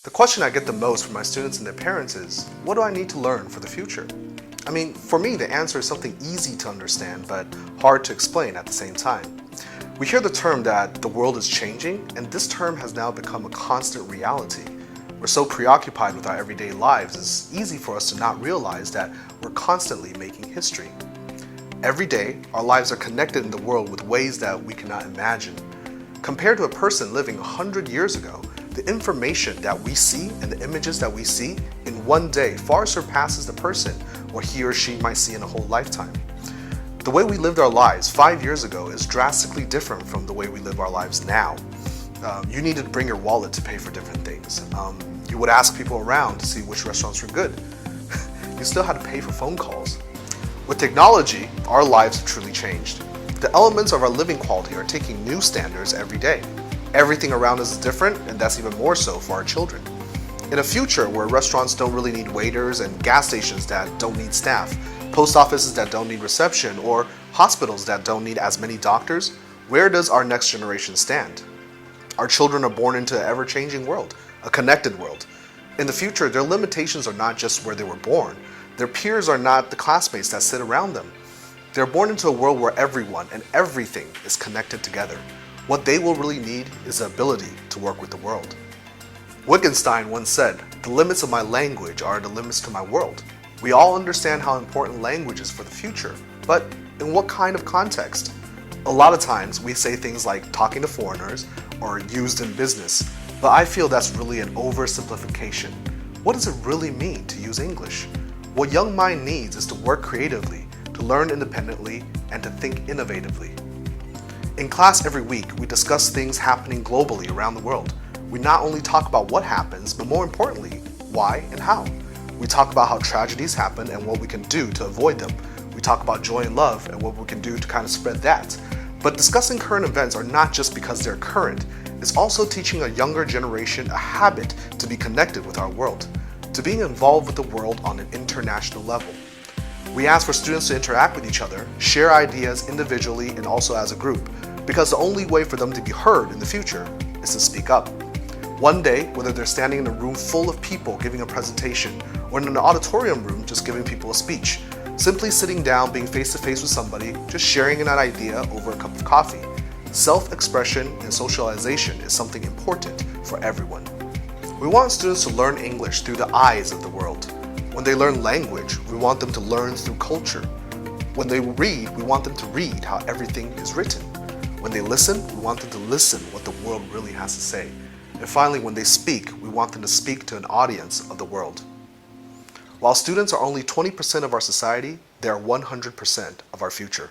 The question I get the most from my students and their parents is, what do I need to learn for the future? I mean, for me, the answer is something easy to understand, but hard to explain at the same time. We hear the term that the world is changing, and this term has now become a constant reality. We're so preoccupied with our everyday lives, it's easy for us to not realize that we're constantly making history. Every day, our lives are connected in the world with ways that we cannot imagine. Compared to a person living 100 years ago, the information that we see and the images that we see in one day far surpasses the person what he or she might see in a whole lifetime. The way we lived our lives 5 years ago is drastically different from the way we live our lives now. You needed to bring your wallet to pay for different things. You would ask people around to see which restaurants were good. You still had to pay for phone calls. With technology, our lives have truly changed. The elements of our living quality are taking new standards every day. Everything around us is different, and that's even more so for our children. In a future where restaurants don't really need waiters and gas stations that don't need staff, post offices that don't need reception, or hospitals that don't need as many doctors, where does our next generation stand? Our children are born into an ever-changing world, a connected world. In the future, their limitations are not just where they were born. Their peers are not the classmates that sit around them. They're born into a world where everyone and everything is connected together. What they will really need is the ability to work with the world. Wittgenstein once said, "The limits of my language are the limits to my world." We all understand how important language is for the future, but in what kind of context? A lot of times we say things like talking to foreigners or used in business, but I feel that's really an oversimplification. What does it really mean to use English? What young mind needs is to work creatively, to learn independently, and to think innovatively. In class every week, we discuss things happening globally around the world. We not only talk about what happens, but more importantly, why and how. We talk about how tragedies happen and what we can do to avoid them. We talk about joy and love and what we can do to kind of spread that. But discussing current events are not just because they're current, it's also teaching a younger generation a habit to be connected with our world, to being involved with the world on an international level. We ask for students to interact with each other, share ideas individually and also as a group, because the only way for them to be heard in the future is to speak up. One day, whether they're standing in a room full of people giving a presentation or in an auditorium room just giving people a speech, simply sitting down, being face to face with somebody, just sharing an idea over a cup of coffee. Self-expression and socialization is something important for everyone. We want students to learn English through the eyes of the world. When they learn language, we want them to learn through culture. When they read, we want them to read how everything is written. When they listen, we want them to listen what the world really has to say. And finally, when they speak, we want them to speak to an audience of the world. While students are only 20% of our society, they are 100% of our future.